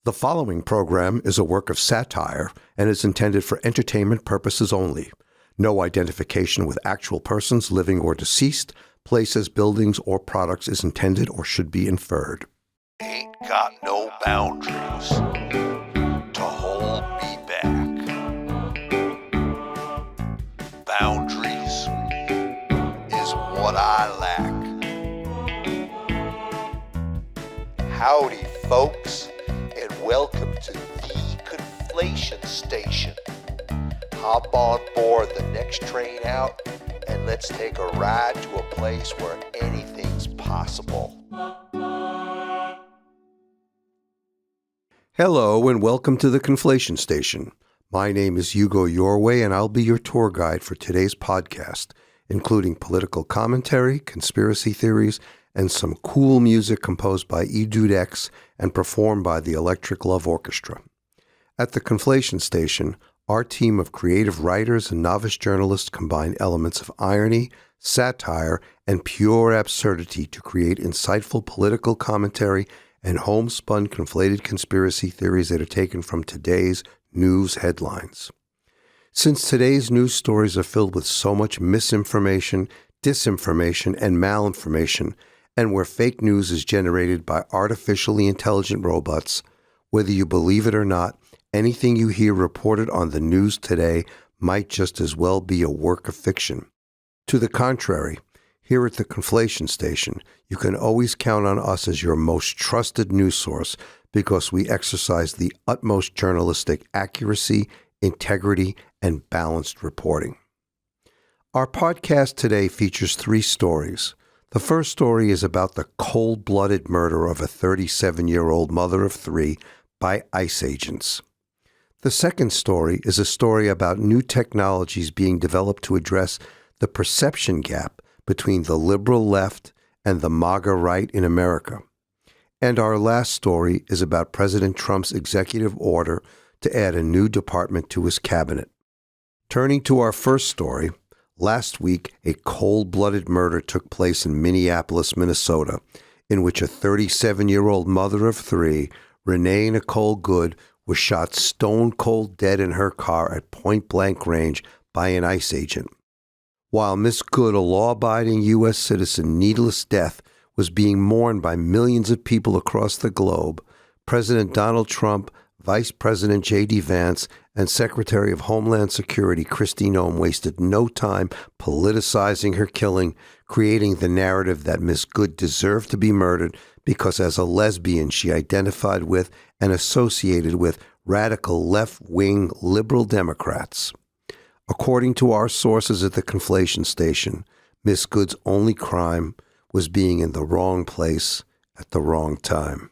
The following program is a work of satire and is intended for entertainment purposes only. No identification with actual persons, living or deceased, places, buildings, or products is intended or should be inferred. Ain't got no boundaries to hold me back. Boundaries is what I lack. Howdy, folks, and welcome to the Conflation Station. Hop on board the next train out, and let's take a ride to a place where anything's possible. Hello and welcome to the Conflation Station. My name is Hugo Yorway and I'll be your tour guide for today's podcast, including political commentary, conspiracy theories, and some cool music composed by Dude X and performed by the Electric Love Orchestra. At the Conflation Station, our team of creative writers and novice journalists combine elements of irony, satire, and pure absurdity to create insightful political commentary and homespun conflated conspiracy theories that are taken from today's news headlines. Since today's news stories are filled with so much misinformation, disinformation, and malinformation, and where fake news is generated by artificially intelligent robots, whether you believe it or not, anything you hear reported on the news today might just as well be a work of fiction. To the contrary, here at the Conflation Station, you can always count on us as your most trusted news source because we exercise the utmost journalistic accuracy, integrity, and balanced reporting. Our podcast today features 3 stories. The first story is about the cold-blooded murder of a 37-year-old mother of 3 by ICE agents. The second story is a story about new technologies being developed to address the perception gap between the liberal left and the MAGA right in America. And our last story is about President Trump's executive order to add a new department to his cabinet. Turning to our first story, last week a cold-blooded murder took place in Minneapolis, Minnesota, in which a 37-year-old mother of 3, Renee Nicole Good, was shot stone-cold dead in her car at point-blank range by an ICE agent. While Miss Good, a law-abiding U.S. citizen, needless death was being mourned by millions of people across the globe, President Donald Trump, Vice President J.D. Vance, and Secretary of Homeland Security Kristi Noem wasted no time politicizing her killing, creating the narrative that Miss Good deserved to be murdered because as a lesbian she identified with and associated with radical left-wing liberal Democrats. According to our sources at the Conflation Station, Miss Good's only crime was being in the wrong place at the wrong time.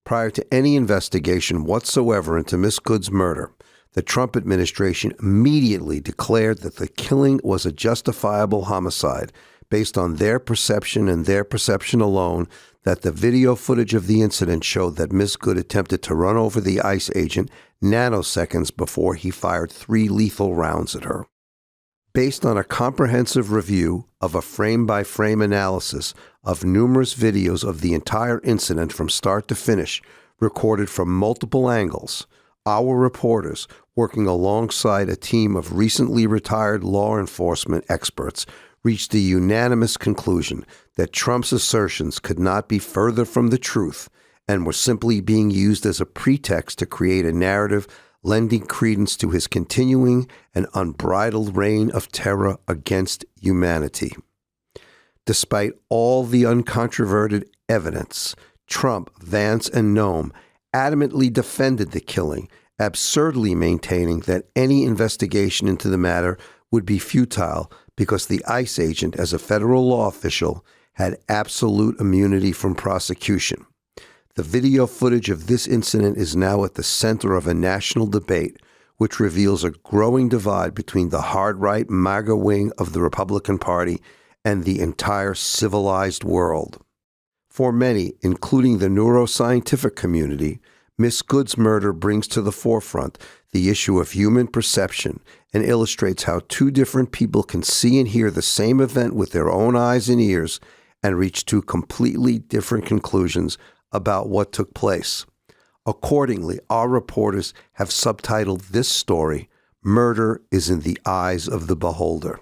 Prior to any investigation whatsoever into Miss Good's murder, the Trump administration immediately declared that the killing was a justifiable homicide based on their perception and their perception alone that the video footage of the incident showed that Miss Good attempted to run over the ICE agent nanoseconds before he fired 3 lethal rounds at her. Based on a comprehensive review of a frame-by-frame analysis of numerous videos of the entire incident from start to finish, recorded from multiple angles, our reporters, working alongside a team of recently retired law enforcement experts, reached a unanimous conclusion that Trump's assertions could not be further from the truth and were simply being used as a pretext to create a narrative lending credence to his continuing and unbridled reign of terror against humanity. Despite all the uncontroverted evidence, Trump, Vance, and Noem adamantly defended the killing, absurdly maintaining that any investigation into the matter would be futile because the ICE agent, as a federal law official, had absolute immunity from prosecution. The video footage of this incident is now at the center of a national debate, which reveals a growing divide between the hard-right MAGA wing of the Republican Party and the entire civilized world. For many, including the neuroscientific community, Miss Good's murder brings to the forefront the issue of human perception and illustrates how 2 different people can see and hear the same event with their own eyes and ears and reach 2 completely different conclusions about what took place. Accordingly, our reporters have subtitled this story, Murder is in the Eyes of the Beholder.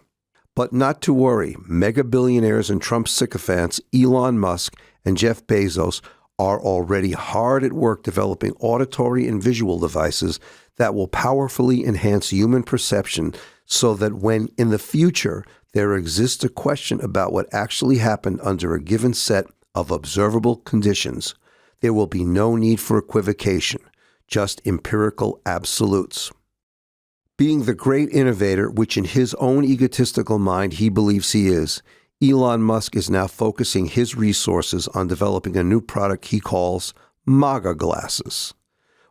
But not to worry, mega billionaires and Trump sycophants Elon Musk and Jeff Bezos are already hard at work developing auditory and visual devices that will powerfully enhance human perception so that when in the future there exists a question about what actually happened under a given set of observable conditions, there will be no need for equivocation, just empirical absolutes. Being the great innovator, which in his own egotistical mind he believes he is, Elon Musk is now focusing his resources on developing a new product he calls MAGA glasses.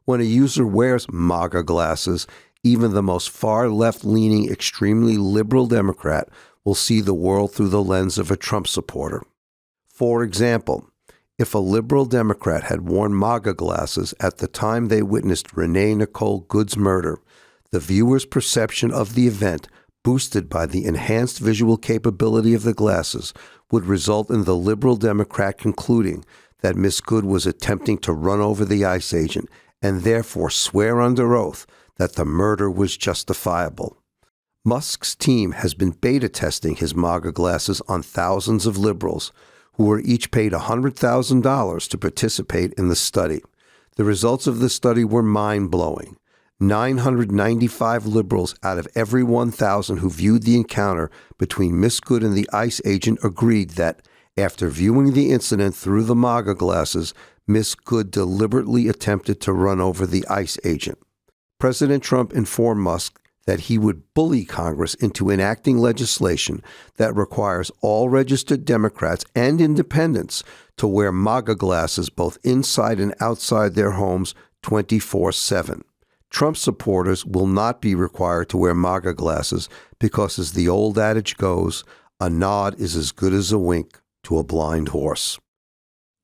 When a user wears MAGA glasses, even the most far left-leaning, extremely liberal Democrat will see the world through the lens of a Trump supporter. For example, if a liberal Democrat had worn MAGA glasses at the time they witnessed Renee Nicole Good's murder, the viewer's perception of the event, boosted by the enhanced visual capability of the glasses, would result in the liberal Democrat concluding that Miss Good was attempting to run over the ICE agent and therefore swear under oath that the murder was justifiable. Musk's team has been beta testing his MAGA glasses on thousands of liberals who were each paid $100,000 to participate in the study. The results of the study were mind-blowing. 995 liberals out of every 1,000 who viewed the encounter between Miss Good and the ICE agent agreed that, after viewing the incident through the MAGA glasses, Miss Good deliberately attempted to run over the ICE agent. President Trump informed Musk that he would bully Congress into enacting legislation that requires all registered Democrats and independents to wear MAGA glasses both inside and outside their homes 24/7. Trump supporters will not be required to wear MAGA glasses because, as the old adage goes, a nod is as good as a wink to a blind horse.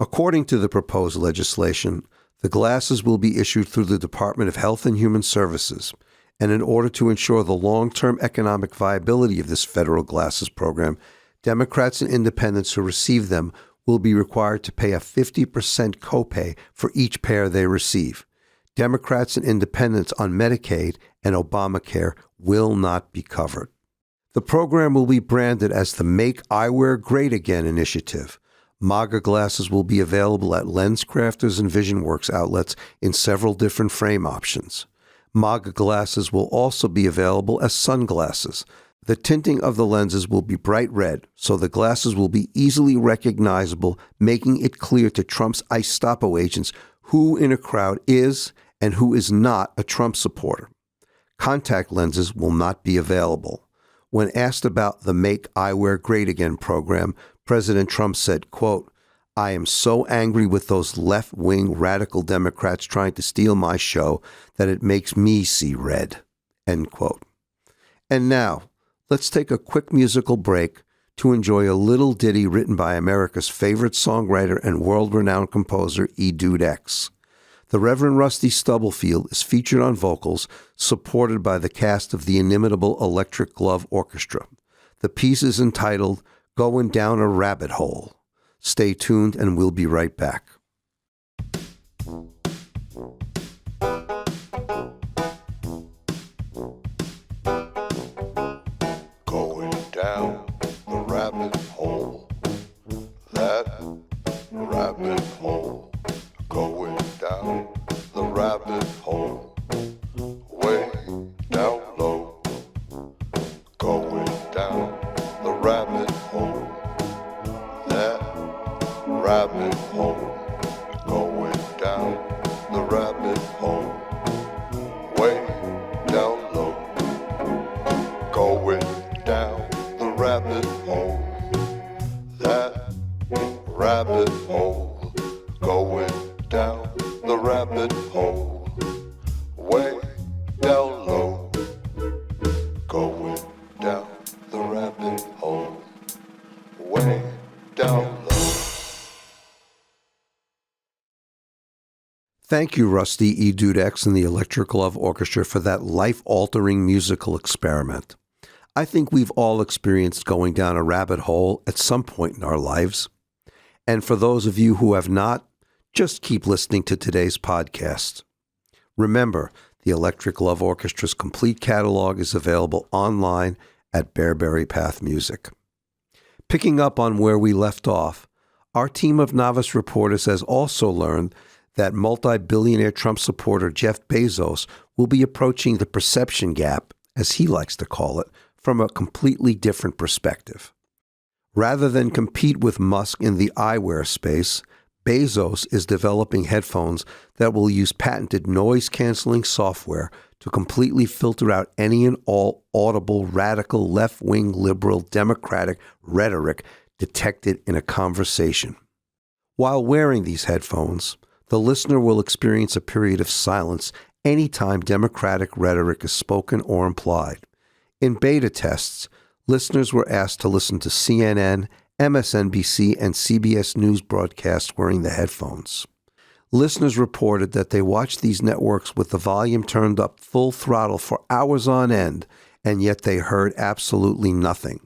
According to the proposed legislation, the glasses will be issued through the Department of Health and Human Services, and in order to ensure the long-term economic viability of this federal glasses program, Democrats and independents who receive them will be required to pay a 50% copay for each pair they receive. Democrats and independents on Medicaid and Obamacare will not be covered. The program will be branded as the Make Eyewear Great Again initiative. MAGA glasses will be available at LensCrafters and VisionWorks outlets in several different frame options. MAGA glasses will also be available as sunglasses. The tinting of the lenses will be bright red, so the glasses will be easily recognizable, making it clear to Trump's ICE Stapo agents who in a crowd is and who is not a Trump supporter. Contact lenses will not be available. When asked about the Make Eyewear Great Again program, President Trump said, quote, "I am so angry with those left-wing radical Democrats trying to steal my show that it makes me see red," end quote. And now, let's take a quick musical break to enjoy a little ditty written by America's favorite songwriter and world-renowned composer, E. Dude X. The Reverend Rusty Stubblefield is featured on vocals, supported by the cast of the inimitable Electric Glove Orchestra. The piece is entitled Going Down a Rabbit Hole. Stay tuned and we'll be right back. Going down the rabbit hole, that rabbit hole, going down the rabbit hole, way down low, going down the rabbit hole, that rabbit hole, going down the rabbit hole, way down low, going down the rabbit hole, that rabbit hole, going down the rabbit hole, way down low, going down the rabbit hole, way down low. Thank you, Rusty E. Dude X and the Electric Glove Orchestra for that life-altering musical experiment. I think we've all experienced going down a rabbit hole at some point in our lives. And for those of you who have not, just keep listening to today's podcast. Remember, the Electric Love Orchestra's complete catalog is available online at Bearberry Path Music. Picking up on where we left off, our team of novice reporters has also learned that multi-billionaire Trump supporter Jeff Bezos will be approaching the perception gap, as he likes to call it, from a completely different perspective. Rather than compete with Musk in the eyewear space, Bezos is developing headphones that will use patented noise-canceling software to completely filter out any and all audible, radical, left-wing, liberal, democratic rhetoric detected in a conversation. While wearing these headphones, the listener will experience a period of silence anytime democratic rhetoric is spoken or implied. In beta tests, listeners were asked to listen to CNN, MSNBC, and CBS News broadcasts wearing the headphones. Listeners reported that they watched these networks with the volume turned up full throttle for hours on end, and yet they heard absolutely nothing.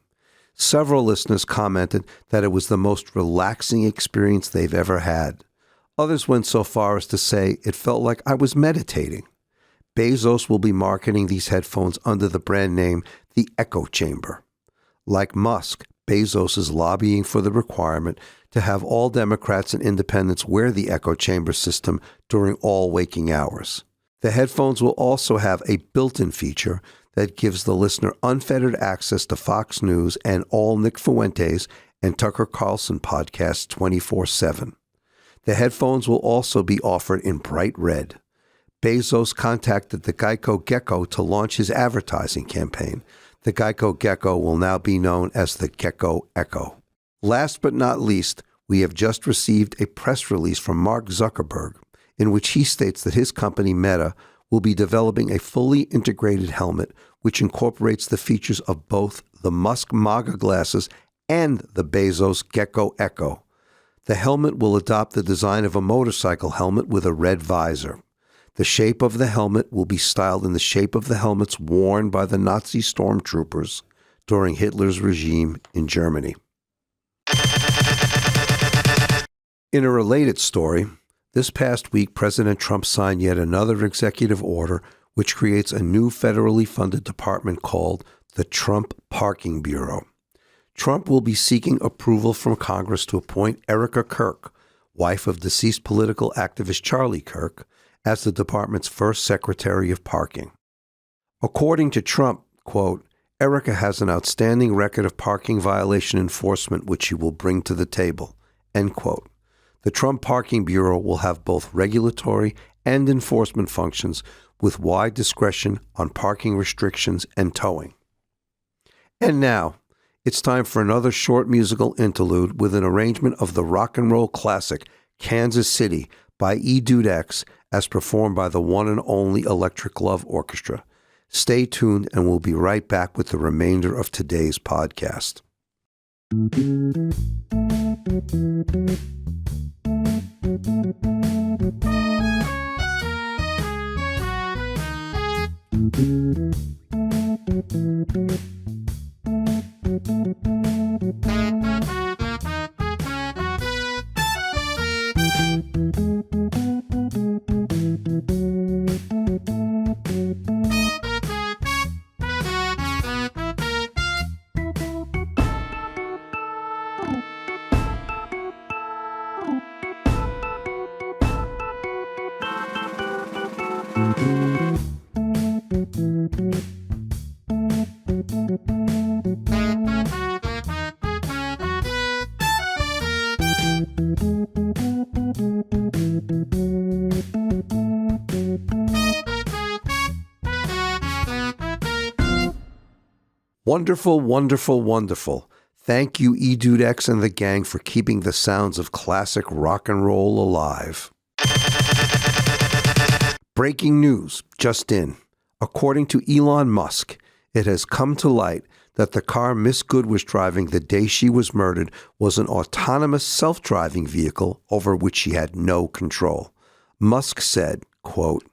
Several listeners commented that it was the most relaxing experience they've ever had. Others went so far as to say it felt like I was meditating. Bezos will be marketing these headphones under the brand name the Echo Chamber. Like Musk, Bezos is lobbying for the requirement to have all Democrats and independents wear the echo chamber system during all waking hours. The headphones will also have a built-in feature that gives the listener unfettered access to Fox News and all Nick Fuentes and Tucker Carlson podcasts 24/7. The headphones will also be offered in bright red. Bezos contacted the Geico Gecko to launch his advertising campaign. The Geico Gecko will now be known as the Gecko Echo. Last but not least, we have just received a press release from Mark Zuckerberg in which he states that his company Meta will be developing a fully integrated helmet which incorporates the features of both the Musk MAGA glasses and the Bezos Gecko Echo. The helmet will adopt the design of a motorcycle helmet with a red visor. The shape of the helmet will be styled in the shape of the helmets worn by the Nazi stormtroopers during Hitler's regime in Germany. In a related story, this past week, President Trump signed yet another executive order which creates a new federally funded department called the Trump Parking Bureau. Trump will be seeking approval from Congress to appoint Erica Kirk, wife of deceased political activist Charlie Kirk, as the department's first Secretary of Parking. According to Trump, quote, Erica has an outstanding record of parking violation enforcement which she will bring to the table, end quote. The Trump Parking Bureau will have both regulatory and enforcement functions with wide discretion on parking restrictions and towing. And now, it's time for another short musical interlude with an arrangement of the rock and roll classic Kansas City by E. Dude X as performed by the one and only Electric Love Orchestra. Stay tuned and we'll be right back with the remainder of today's podcast. Wonderful, wonderful, wonderful. Thank you, E. Dude X and the gang, for keeping the sounds of classic rock and roll alive. Breaking news, just in. According to Elon Musk, it has come to light that the car Miss Good was driving the day she was murdered was an autonomous self-driving vehicle over which she had no control. Musk said, quote,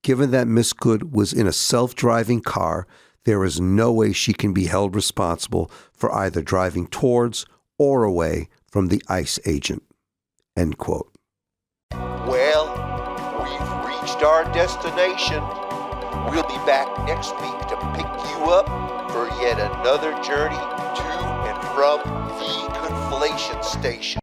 given that Miss Good was in a self-driving car, there is no way she can be held responsible for either driving towards or away from the ICE agent, end quote. Well, we've reached our destination. We'll be back next week to pick you up for yet another journey to and from the Conflation Station.